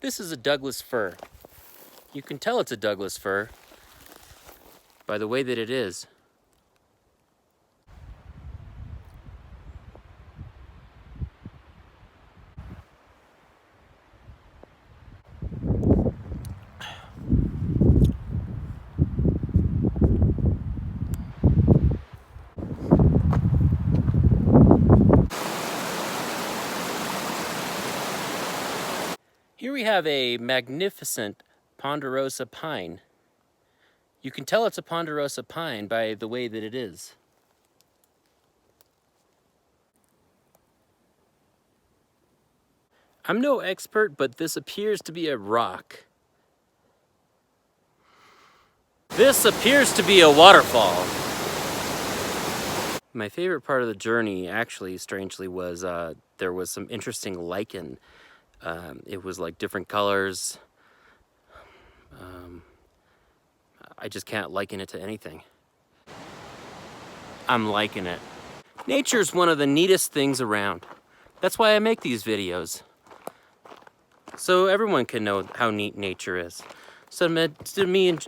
This is a Douglas fir. You can tell it's a Douglas fir by the way that it is. Here we have a magnificent ponderosa pine. You can tell it's a ponderosa pine by the way that it is. I'm no expert, but this appears to be a rock. This appears to be a waterfall. My favorite part of the journey, actually, strangely, was there was some interesting lichen. It was like different colors. I just can't liken it to anything. I'm liking it. Nature's one of the neatest things around. That's why I make these videos. So everyone can know how neat nature is. So to me and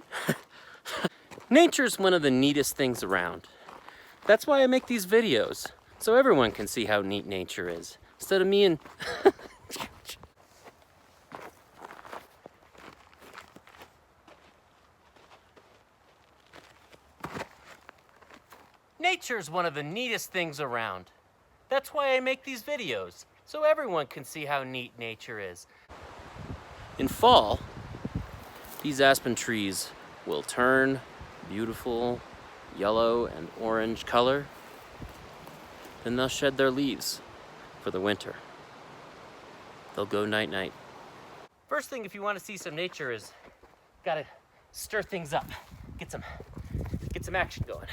nature's one of the neatest things around. That's why I make these videos. So everyone can see how neat nature is. Instead of me and nature's one of the neatest things around. That's why I make these videos. So everyone can see how neat nature is. In fall, these aspen trees will turn beautiful yellow and orange color. Then they'll shed their leaves for the winter. They'll go night-night. First thing, if you want to see some nature, is gotta stir things up. Get some action going.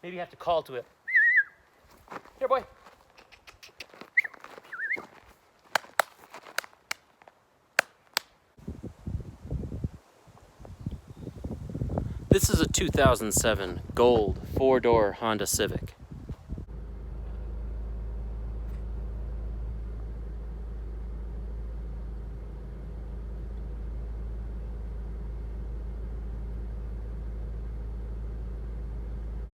Maybe you have to call to it. Here, boy. This is a 2007 gold 4-door Honda Civic.